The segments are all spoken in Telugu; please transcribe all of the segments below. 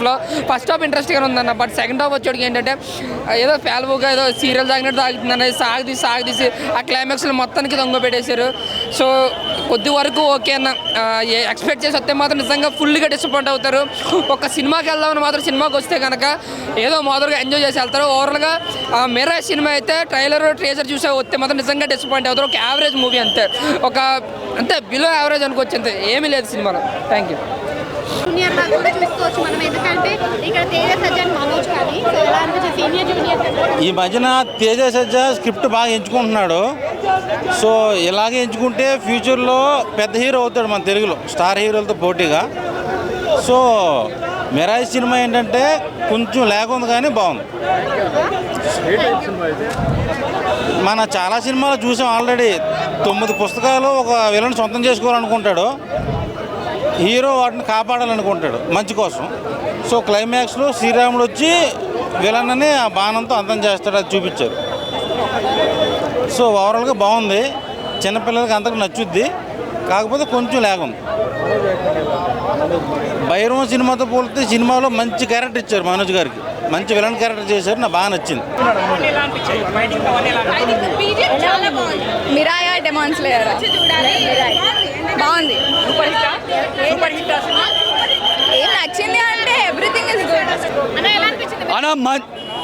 హాఫ్లో. ఫస్ట్ హాఫ్ ఇంట్రెస్ట్గానే ఉందన్న, బట్ సెకండ్ హాఫ్ వచ్చేటికి ఏంటంటే ఏదో ఫేల్బుగా ఏదో సీరియల్ తాగినట్టు తాగుతుందన్న, సాగదీసి ఆ క్లైమాక్స్లో మొత్తానికి దొంగ పెట్టేశారు. సో కొద్ది వరకు ఓకే అన్న, ఎక్స్పెక్ట్ చేసి వస్తే మాత్రం నిజంగా ఫుల్గా డిసప్పాయింట్ అవుతారు. ఒక సినిమాకి వెళ్దామని మాత్రం సినిమాకి వస్తే కనుక ఏదో మొదలుగా ఎంజాయ్ చేసి వెళ్తారు. ఓవరాల్గా మిరా సినిమా అయితే ట్రైలర్ ట్రేజర్ చూసే వస్తే మాత్రం నిజంగా డిసప్పాయింట్ అవుతారు. ఒక యావరేజ్ మూవీ అంతే, అంతే బిలో యావరేజ్ అనుకోవచ్చు, అంతే ఏమీ లేదు సినిమాలో. Thank you. జూనియర్ లాగా కూడా చూసుకోవచ్చు మనం, ఎందుకంటే ఇక్కడ తేజ సజ్జ మనోజ్ కానీ ఎలా అనిపించింది సీనియర్ జూనియర్. ఈ మధ్యన తేజ సజ్జ స్క్రిప్ట్ బాగా ఎంచుకుంటున్నాడు. సో ఇలాగే ఎంచుకుంటే ఫ్యూచర్లో పెద్ద హీరో అవుతాడు మన తెలుగులో, స్టార్ హీరోలతో పోటీగా. సో మిరాయి సినిమా ఏంటంటే కొంచెం లేకుంది కానీ బాగుంది. మన చాలా సినిమాలు చూసాం ఆల్రెడీ. 9 పుస్తకాలు ఒక విలన్ సొంతం చేసుకోవాలనుకుంటాడు, హీరో వాటిని కాపాడాలనుకుంటాడు మంచి కోసం. సో క్లైమాక్స్లో శ్రీరాముడు వచ్చి విలన్ అని ఆ బాణంతో అంతం చేస్తాడు, అది చూపించారు. సో ఓవరాల్గా బాగుంది, చిన్నపిల్లలకి అంతకు నచ్చుద్ది, కాకపోతే కొంచెం లేకుంది. భైరవం సినిమాతో పోలితే సినిమాలో మంచి క్యారెక్టర్ ఇచ్చారు మనోజ్ గారికి, మంచి విలన్ క్యారెక్టర్ చేశారు, నాకు బాగా నచ్చింది. మిరాయా డెమాన్స్ లేయర్ బాగుంది. ఏం నచ్చింది అంటే ఎవ్రీథింగ్ ఇస్ గుడ్.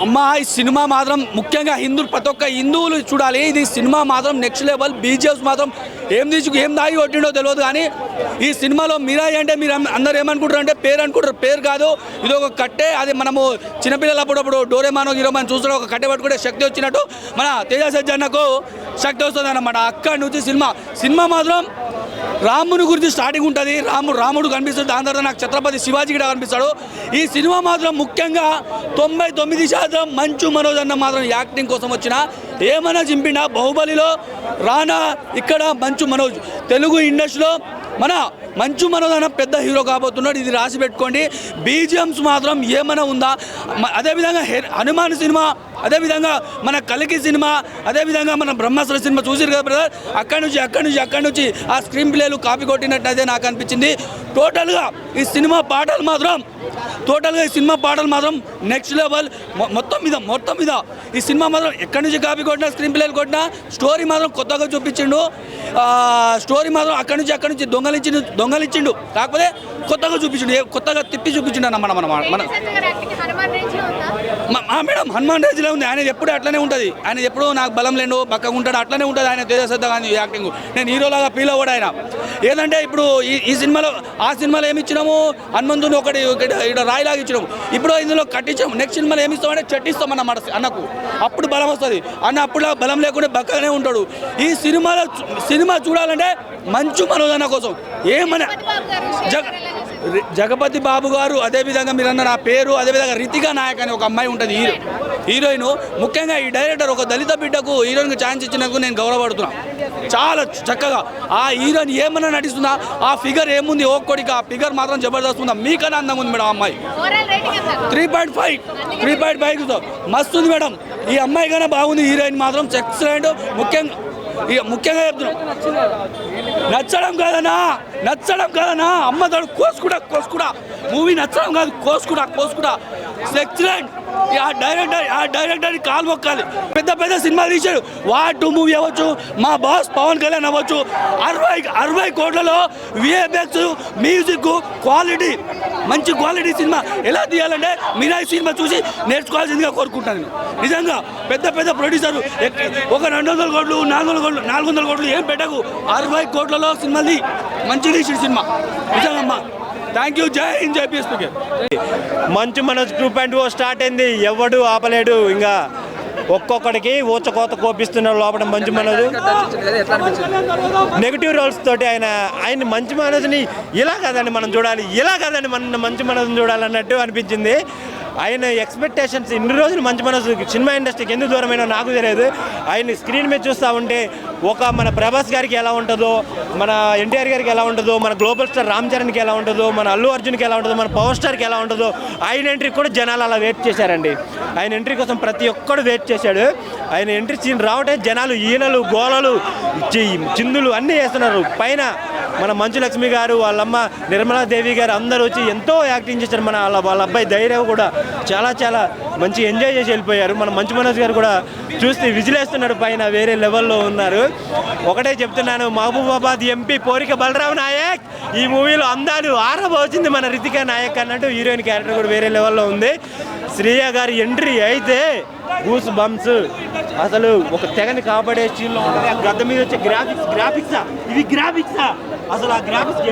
అమ్మా ఈ సినిమా మాత్రం ముఖ్యంగా ప్రతి ఒక్క హిందువులు చూడాలి. ఇది సినిమా మాత్రం నెక్స్ట్ లెవెల్. బీజిఎస్ మాత్రం ఏం దాగి కొట్టిండో తెలియదు, కానీ ఈ సినిమాలో మిరాయి అంటే మీరు అందరు ఏమనుకుంటారు అంటే పేరు అనుకుంటారు, పేరు కాదు, ఇది ఒక కట్టే. అది మనము చిన్నపిల్లలు అప్పుడప్పుడు డోరేమానో హీరోమాన్ చూసిన ఒక కట్టె పట్టుకుంటే శక్తి వచ్చినట్టు మన తేజ సజ్జన్నకు శక్తి వస్తుంది అన్నమాట. అక్కడి నుంచి సినిమా మాత్రం రాముని గురించి స్టార్టింగ్ ఉంటుంది. రాముడు కనిపిస్తాడు, దాని తర్వాత నాకు ఛత్రపతి శివాజీ కూడా కనిపిస్తాడు. ఈ సినిమా మాత్రం ముఖ్యంగా 99% మంచు మనోజ్ అన్న మాత్రం యాక్టింగ్ కోసం వచ్చిన ఏమైనా చింపిండా. బాహుబలిలో రానా, ఇక్కడ మంచు మనోజ్. తెలుగు ఇండస్ట్రీలో మన మంచు మనోజ్ అన్న పెద్ద హీరో కాబోతున్నాడు, ఇది రాసి పెట్టుకోండి. బీజిఎమ్స్ మాత్రం ఏమైనా ఉందా. అదేవిధంగా హనుమాన్ సినిమా, అదేవిధంగా మన కలికి సినిమా, అదేవిధంగా మన బ్రహ్మాస్త్ర సినిమా చూసిరు కదా బ్రదర్. అక్కడి నుంచి ఆ స్క్రీన్ ప్లేలు కాపీ కొట్టినట్టయితే నాకు అనిపించింది. టోటల్గా ఈ సినిమా పాటలు మాత్రం నెక్స్ట్ లెవెల్. మొత్తం మీద ఈ సినిమా మాత్రం ఎక్కడి నుంచి కాపీ కొట్టినా, స్క్రీన్ ప్లేలు కొట్టినా, స్టోరీ మాత్రం కొత్తగా చూపించిండు. స్టోరీ మాత్రం అక్కడి నుంచి దొంగలించిండు, కాకపోతే కొత్తగా చూపించిండు, కొత్తగా తిప్పి చూపించిండు అన్న మన మేడం. హనుమాన్ రేంజ్లో ఉంది, ఆయన ఎప్పుడు అట్లనే ఉంటుంది. ఆయన ఎప్పుడు నాకు బలం లేడు, బక్కగా ఉంటాడు, అట్లనే ఉంటుంది ఆయన తేజ సజ్జ కానీ యాక్టింగ్. నేను హీరోలాగా ఫీల్ అవ్వడు ఆయన. ఏదంటే ఇప్పుడు ఈ సినిమాలో, ఆ సినిమాలో ఏమి ఇచ్చినాము, హనుమంతుని ఒకటి ఇక్కడ రాయిలాగా ఇచ్చినాము. ఇప్పుడు ఇందులో కట్టించాము. నెక్స్ట్ సినిమాలో ఏమి ఇస్తామంటే చెట్టిస్తాం అన్నమాట అన్నకు, అప్పుడు బలం వస్తుంది. అన్న అప్పుడు బలం లేకుండా బక్కగానే ఉంటాడు. ఈ సినిమా చూడాలంటే మంచు మనోజ్ అన్న కోసం ఏమన్నా జగపతి బాబు గారు, అదేవిధంగా మీరు అన్న నా పేరు, అదేవిధంగా రితికా నాయక్ అని ఒక అమ్మాయి ఉంటుంది హీరోయిన్. ముఖ్యంగా ఈ డైరెక్టర్ ఒక దళిత బిడ్డకు హీరోయిన్కి ఛాన్స్ ఇచ్చినందుకు నేను గౌరవపడుతున్నా. చాలా చక్కగా ఆ హీరోయిన్ ఏమన్నా నటిస్తుందా, ఆ ఫిగర్ ఏముంది ఒక్కొడికి, ఆ ఫిగర్ మాత్రం జబర్దస్త్ ఉందా. మీకన్నా అందంగా ఉంది మేడం ఆ అమ్మాయి. 3.5 మస్తు ఉంది మేడం. ఈ అమ్మాయి కన్నా బాగుంది, హీరోయిన్ మాత్రం ఎక్సలెంట్. ముఖ్యంగా చెప్తున్నాం, నచ్చడం కాదనా అమ్మదాడు కోసుకుడా మూవీ నచ్చడం కాదు, కోసుకుడా ఎక్సలెంట్. ఆ డైరెక్టర్ కాలు మొక్కాలి. పెద్ద సినిమాలు తీశాడు. వాటు మూవీ అవ్వచ్చు, మా బాస్ పవన్ కళ్యాణ్ అవ్వచ్చు. 60 కోట్లలో విఎఫ్ఎక్స్, మ్యూజిక్, క్వాలిటీ, మంచి క్వాలిటీ సినిమా ఎలా తీయాలంటే మిరాయి సినిమా చూసి నేర్చుకోవాల్సిందిగా కోరుకుంటాను. నిజంగా పెద్ద ప్రొడ్యూసర్ ఒక 200 కోట్లు 400 కోట్లు ఏం పెట్టకు, 60 కోట్లలో సినిమాది మంచి తీసిన సినిమా నిజంగా. Thank you. జై హింద్, జై పీఎస్పీకే. మంచు మనోజ్ 2.0 స్టార్ట్ అయింది, ఎవడు ఆపలేడు. ఇంకా ఒక్కొక్కడికి ఊచకోత కోపిస్తున్నారు లోపల మంచు మనోజ్. నెగిటివ్ రోల్స్ తోటి ఆయన మంచు మనోజ్ని ఇలా కదండి మనం చూడాలి, మంచు మనోజ్ని చూడాలన్నట్టు అనిపించింది. ఆయన ఎక్స్పెక్టేషన్స్ ఇన్ని రోజులు మంచు మనోజ్ సినిమా ఇండస్ట్రీకి ఎందుకు దూరమైనా నాకు తెలియదు. ఆయన స్క్రీన్ మీద చూస్తూ ఉంటే ఒక మన ప్రభాస్ గారికి ఎలా ఉంటుందో, మన ఎన్టీఆర్ గారికి ఎలా ఉంటుందో, మన గ్లోబల్ స్టార్ రామ్ చరణ్కి ఎలా ఉంటుందో, మన అల్లు అర్జున్కి ఎలా ఉంటుందో, మన పవర్ స్టార్కి ఎలా ఉంటుందో, ఆయన ఎంట్రీ కూడా జనాలు అలా వెయిట్ చేశారండి. ఆయన ఎంట్రీ కోసం ప్రతి ఒక్కడు వెయిట్ చేశాడు. ఆయన ఎంట్రీ సీన్ రావటే జనాలు ఈలలు, గోలలు, చిందులు అన్నీ వేస్తున్నారు. పైన మన మంచు లక్ష్మి గారు, వాళ్ళమ్మ నిర్మలాదేవి గారు అందరూ వచ్చి ఎంతో యాక్టింగ్ చేశారు. మన వాళ్ళ అబ్బాయి ధైర్యం కూడా చాలా మంచి ఎంజాయ్ చేసి వెళ్ళిపోయారు. మన మంచు మనోజ్ గారు కూడా చూస్తే విజిలేస్తున్నాడు పైన, వేరే లెవెల్లో ఉన్నారు. ఒకటే చెప్తున్నాను, మహబూబాబాద్ ఎంపీ పోరిక బలరాం నాయక్ ఈ మూవీలో అందాలు ఆరబోచింది మన రితికా నాయక్ అన్నట్టు. హీరోయిన్ క్యారెక్టర్ కూడా వేరే లెవెల్లో ఉంది. శ్రేయ గారి ఎంట్రీ అయితే గూస్ బంప్స్, అసలు ఒక తెగని కాపాడే సీన్లో ఉంటుంది. ఆ గద్ద మీద వచ్చే గ్రాఫిక్సా, ఇవి గ్రాఫిక్సా, అసలు ఆ గ్రాఫిక్స్